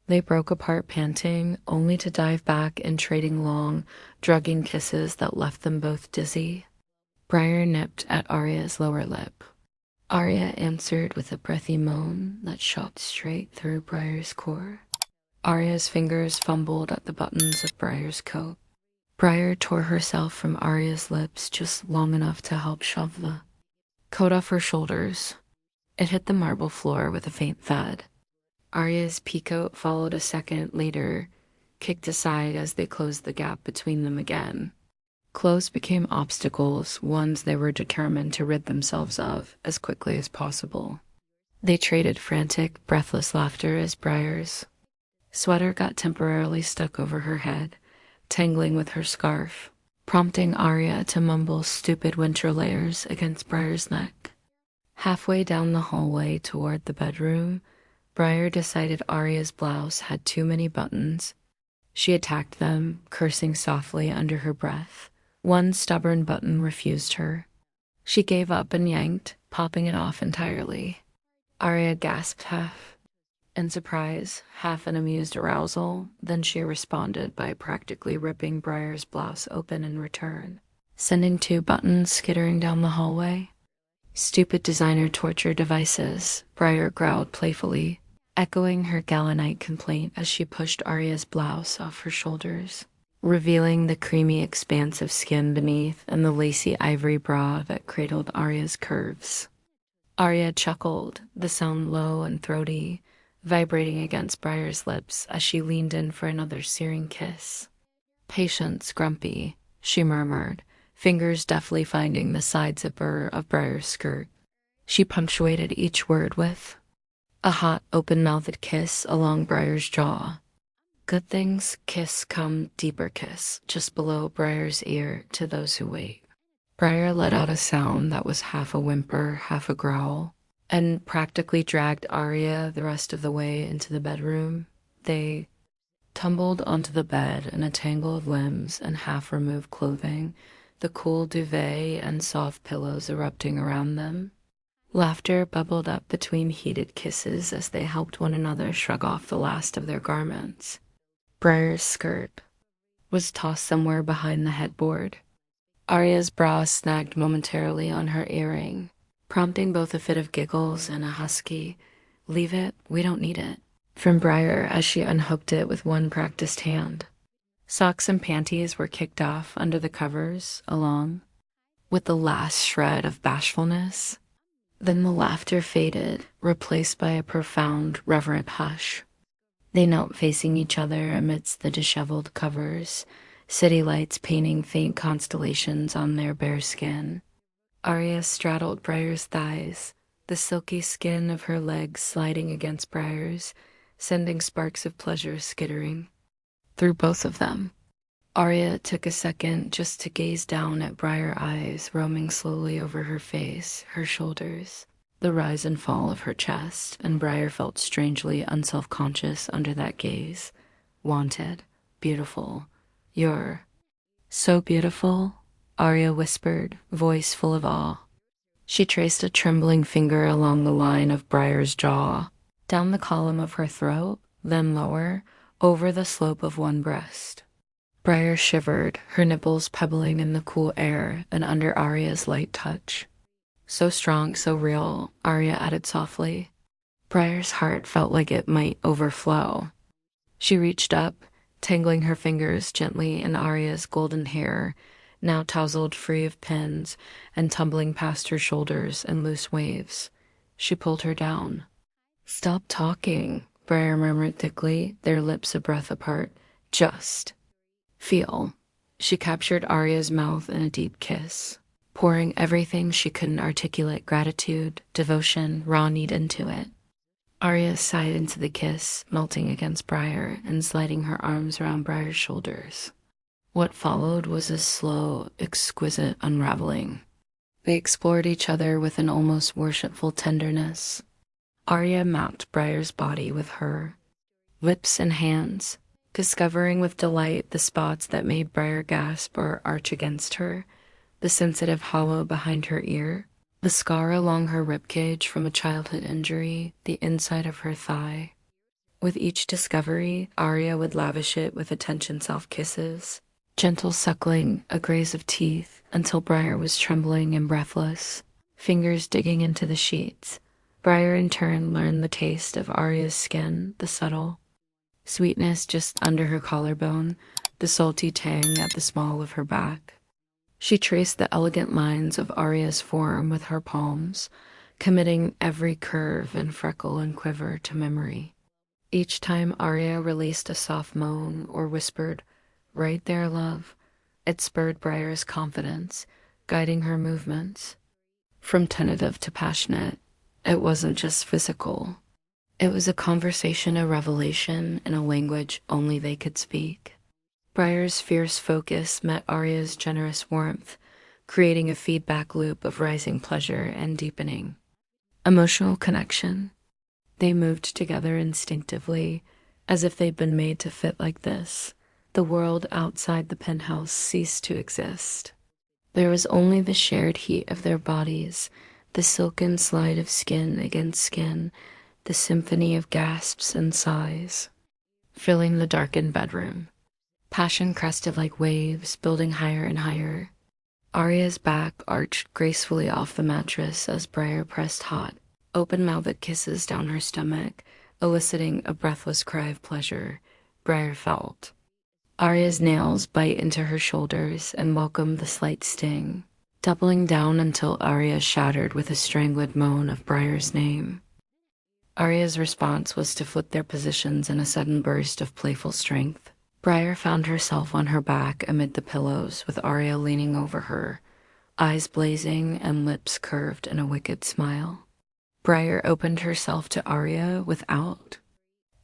They broke apart panting, only to dive back and trading long, drugging kisses that left them both dizzy. Briar nipped at Arya's lower lip. Arya answered with a breathy moan that shot straight through Briar's core. Arya's fingers fumbled at the buttons of Briar's coat. Briar tore herself from Arya's lips just long enough to help shove the coat off her shoulders. It hit the marble floor with a faint thud. Arya's peacoat followed a second later, kicked aside as they closed the gap between them again. Clothes became obstacles, ones they were determined to rid themselves of as quickly as possible. They traded frantic, breathless laughter as Briar's sweater got temporarily stuck over her head, tangling with her scarf, prompting Arya to mumble stupid winter layers against Briar's neck. Halfway down the hallway toward the bedroom, Briar decided Arya's blouse had too many buttons. She attacked them, cursing softly under her breath. One stubborn button refused her. She gave up and yanked, popping it off entirely. Arya gasped half in surprise, half in amused arousal. Then she responded by practically ripping Briar's blouse open in return, sending 2 buttons skittering down the hallway. Stupid designer torture devices, Briar growled playfully, echoing her Galanite complaint as she pushed Arya's blouse off her shoulders, revealing the creamy expanse of skin beneath and the lacy ivory bra that cradled Arya's curves. Arya chuckled, the sound low and throaty, vibrating against Briar's lips as she leaned in for another searing kiss. "Patience, Grumpy," she murmured, fingers deftly finding the side zipper of Briar's skirt. She punctuated each word with a hot, open-mouthed kiss along Briar's jaw. Good things kiss come deeper kiss, just below Briar's ear to those who wait. Briar let out a sound that was half a whimper, half a growl, and practically dragged Arya the rest of the way into the bedroom. They tumbled onto the bed in a tangle of limbs and half-removed clothing, the cool duvet and soft pillows erupting around them. Laughter bubbled up between heated kisses as they helped one another shrug off the last of their garments. Briar's skirt was tossed somewhere behind the headboard. Arya's bra snagged momentarily on her earring, prompting both a fit of giggles and a husky, "Leave it, we don't need it," from Briar as she unhooked it with one practiced hand. Socks and panties were kicked off under the covers, along with the last shred of bashfulness. Then the laughter faded, replaced by a profound, reverent hush. They knelt facing each other amidst the disheveled covers, city lights painting faint constellations on their bare skin. Arya straddled Briar's thighs, the silky skin of her legs sliding against Briar's, sending sparks of pleasure skittering through both of them. Arya took a second just to gaze down at Briar eyes roaming slowly over her face, her shoulders, the rise and fall of her chest, and Briar felt strangely unself-conscious under that gaze. Wanted, beautiful. "You're so beautiful," Arya whispered, voice full of awe. She traced a trembling finger along the line of Briar's jaw, down the column of her throat, then lower, over the slope of one breast. Briar shivered, her nipples pebbling in the cool air and under Arya's light touch. "So strong, so real," Arya added softly. Briar's heart felt like it might overflow. She reached up, tangling her fingers gently in Arya's golden hair, now tousled free of pins and tumbling past her shoulders in loose waves. She pulled her down. "Stop talking," Briar murmured thickly, their lips a breath apart. "Just feel." She captured Arya's mouth in a deep kiss, pouring everything she couldn't articulate, gratitude, devotion, raw need into it. Arya sighed into the kiss, melting against Briar and sliding her arms around Briar's shoulders. What followed was a slow, exquisite unraveling. They explored each other with an almost worshipful tenderness. Arya mapped Briar's body with her lips and hands, discovering with delight the spots that made Briar gasp or arch against her, the sensitive hollow behind her ear, The scar along her ribcage from a childhood injury, the inside of her thigh. With each discovery, Arya would lavish it with attention self-kisses, gentle suckling, a graze of teeth, until Briar was trembling and breathless, fingers digging into the sheets. Briar in turn learned the taste of Arya's skin, the subtle sweetness just under her collarbone, the salty tang at the small of her back. She traced the elegant lines of Arya's form with her palms, committing every curve and freckle and quiver to memory. Each time Arya released a soft moan or whispered, "Right there, love," it spurred Briar's confidence, guiding her movements. From tentative to passionate, it wasn't just physical. It was a conversation, a revelation, in a language only they could speak. Briar's fierce focus met Arya's generous warmth, creating a feedback loop of rising pleasure and deepening emotional connection. They moved together instinctively, as if they'd been made to fit like this. The world outside the penthouse ceased to exist. There was only the shared heat of their bodies, the silken slide of skin against skin, the symphony of gasps and sighs, filling the darkened bedroom. Passion crested like waves, building higher and higher. Arya's back arched gracefully off the mattress as Briar pressed hot, open-mouthed kisses down her stomach, eliciting a breathless cry of pleasure. Briar felt Arya's nails bite into her shoulders and welcomed the slight sting, doubling down until Arya shattered with a strangled moan of Briar's name. Arya's response was to flip their positions in a sudden burst of playful strength. Briar found herself on her back amid the pillows, with Arya leaning over her, eyes blazing and lips curved in a wicked smile. Briar opened herself to Arya without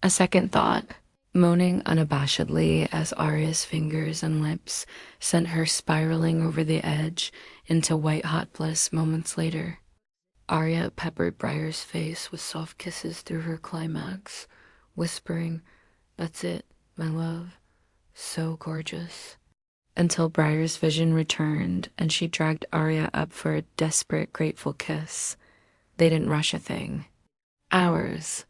a second thought, moaning unabashedly as Arya's fingers and lips sent her spiraling over the edge into white-hot bliss moments later. Arya peppered Briar's face with soft kisses through her climax, whispering, "That's it, my love. So gorgeous," until Briar's vision returned and she dragged Arya up for a desperate, grateful kiss. They didn't rush a thing. Hours,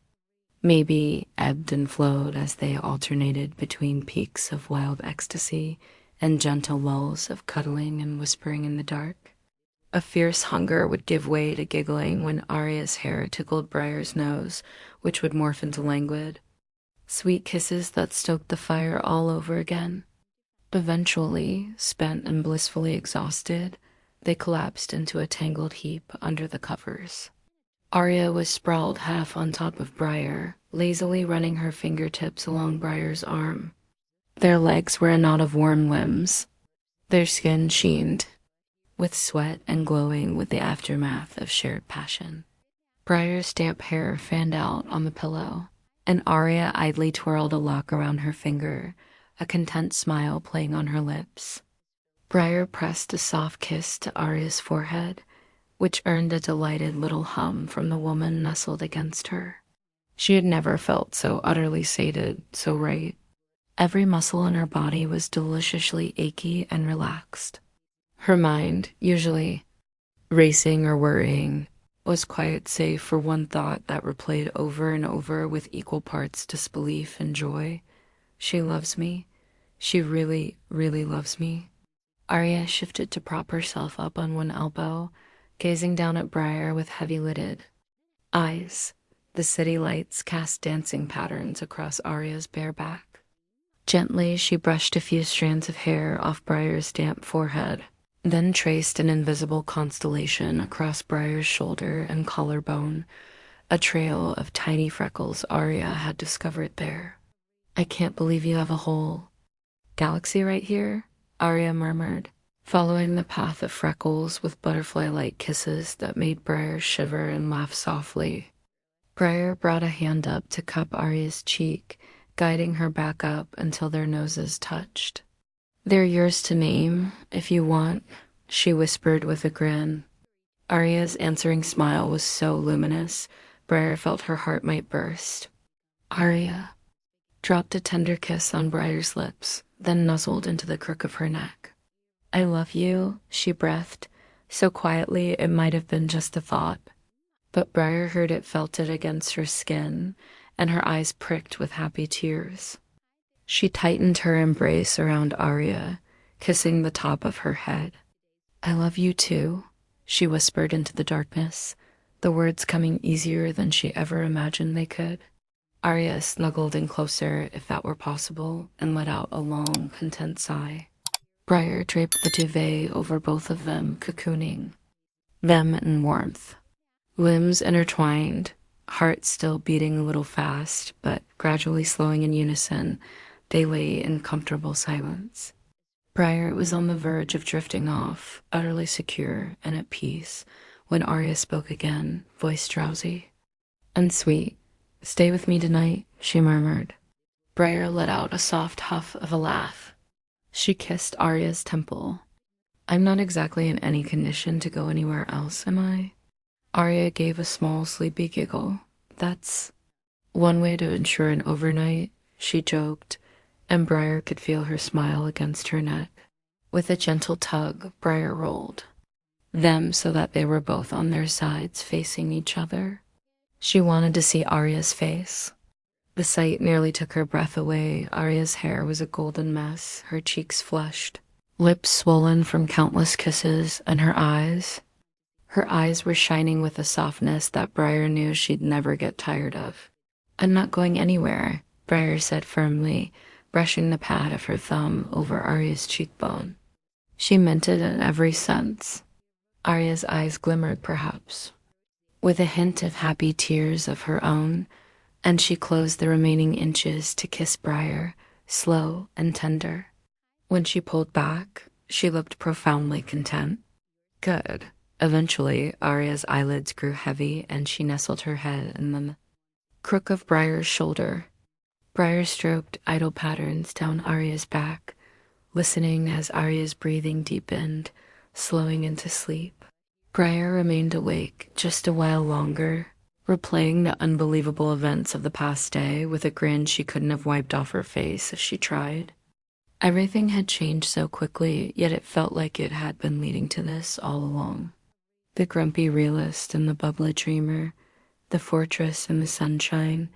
maybe, ebbed and flowed as they alternated between peaks of wild ecstasy and gentle lulls of cuddling and whispering in the dark. A fierce hunger would give way to giggling when Arya's hair tickled Briar's nose, which would morph into languid, sweet kisses that stoked the fire all over again. Eventually, spent and blissfully exhausted, they collapsed into a tangled heap under the covers. Arya was sprawled half on top of Briar, lazily running her fingertips along Briar's arm. Their legs were a knot of warm limbs, their skin sheened with sweat and glowing with the aftermath of shared passion. Briar's damp hair fanned out on the pillow, and Arya idly twirled a lock around her finger, a content smile playing on her lips. Briar pressed a soft kiss to Arya's forehead, which earned a delighted little hum from the woman nestled against her. She had never felt so utterly sated, so right. Every muscle in her body was deliciously achy and relaxed. Her mind, usually racing or worrying, was quiet save for one thought that replayed over and over with equal parts disbelief and joy. She loves me. She really, really loves me. Arya shifted to prop herself up on one elbow, gazing down at Briar with heavy-lidded eyes. The city lights cast dancing patterns across Arya's bare back. Gently, she brushed a few strands of hair off Briar's damp forehead, then traced an invisible constellation across Briar's shoulder and collarbone, a trail of tiny freckles Arya had discovered there. "I can't believe you have a whole galaxy right here," Arya murmured, following the path of freckles with butterfly-like kisses that made Briar shiver and laugh softly. Briar brought a hand up to cup Arya's cheek, guiding her back up until their noses touched. "They're yours to name, if you want," she whispered with a grin. Arya's answering smile was so luminous, Briar felt her heart might burst. Arya dropped a tender kiss on Briar's lips, then nuzzled into the crook of her neck. "I love you," she breathed, So quietly it might have been just a thought. But Briar heard it, felt it against her skin, and her eyes pricked with happy tears. She tightened her embrace around Arya, kissing the top of her head. "I love you too," she whispered into the darkness, the words coming easier than she ever imagined they could. Arya snuggled in closer, if that were possible, and let out a long, content sigh. Briar draped the duvet over both of them, cocooning them in warmth. Limbs intertwined, hearts still beating a little fast, but gradually slowing in unison, they lay in comfortable silence. Briar was on the verge of drifting off, utterly secure and at peace, when Arya spoke again, voice drowsy. "And sweet, stay with me tonight," she murmured. Briar let out a soft huff of a laugh. She kissed Arya's temple. "I'm not exactly in any condition to go anywhere else, am I?" Arya gave a small, sleepy giggle. "That's one way to ensure an overnight," she joked, and Briar could feel her smile against her neck. With a gentle tug, Briar rolled them so that they were both on their sides, facing each other. She wanted to see Arya's face. The sight nearly took her breath away. Arya's hair was a golden mess, her cheeks flushed, lips swollen from countless kisses, and her eyes were shining with a softness that Briar knew she'd never get tired of. "I'm not going anywhere," Briar said firmly, brushing the pad of her thumb over Arya's cheekbone. She meant it in every sense. Arya's eyes glimmered, perhaps, with a hint of happy tears of her own, and she closed the remaining inches to kiss Briar, slow and tender. When she pulled back, she looked profoundly content. Good. Eventually, Arya's eyelids grew heavy, and she nestled her head in the crook of Briar's shoulder. Briar stroked idle patterns down Arya's back, listening as Arya's breathing deepened, slowing into sleep. Briar remained awake just a while longer, replaying the unbelievable events of the past day with a grin she couldn't have wiped off her face if she tried. Everything had changed so quickly, yet it felt like it had been leading to this all along. The grumpy realist and the bubbly dreamer, the fortress and the sunshine,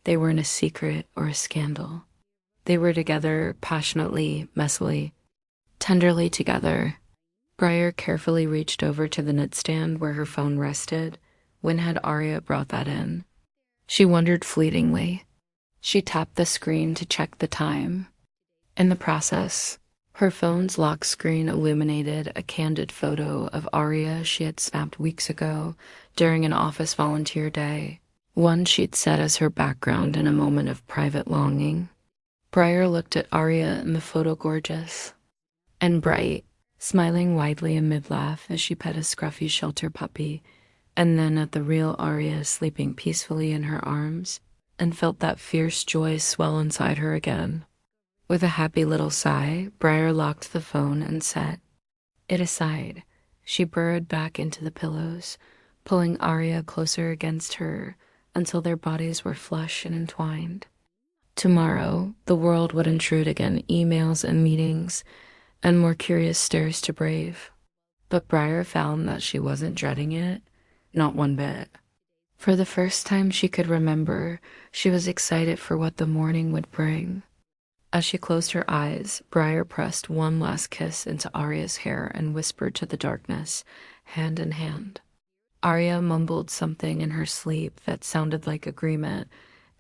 they weren't a secret or a scandal. They were together, passionately, messily, tenderly together. Briar carefully reached over to the nightstand where her phone rested. When had Arya brought that in? She wondered fleetingly. She tapped the screen to check the time. In the process, her phone's lock screen illuminated a candid photo of Arya she had snapped weeks ago during an office volunteer day, one she'd set as her background in a moment of private longing. Briar looked at Arya in the photo, gorgeous and bright, smiling widely in mid-laugh as she pet a scruffy shelter puppy, and then at the real Arya sleeping peacefully in her arms, and felt that fierce joy swell inside her again. With a happy little sigh, Briar locked the phone and set it aside. She burrowed back into the pillows, pulling Arya closer against her until their bodies were flush and entwined. Tomorrow, the world would intrude again, emails and meetings, and more curious stares to brave. But Briar found that she wasn't dreading it, not one bit. For the first time she could remember, she was excited for what the morning would bring. As she closed her eyes, Briar pressed one last kiss into Arya's hair and whispered to the darkness, hand in hand. Arya mumbled something in her sleep that sounded like agreement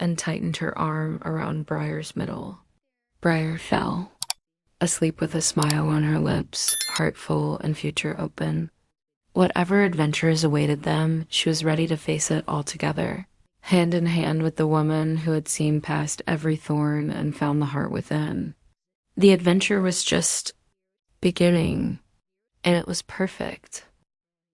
and tightened her arm around Briar's middle. Briar fell, asleep with a smile on her lips, heart full and future open. Whatever adventures awaited them, she was ready to face it all together, hand in hand with the woman who had seen past every thorn and found the heart within. The adventure was just beginning, and it was perfect.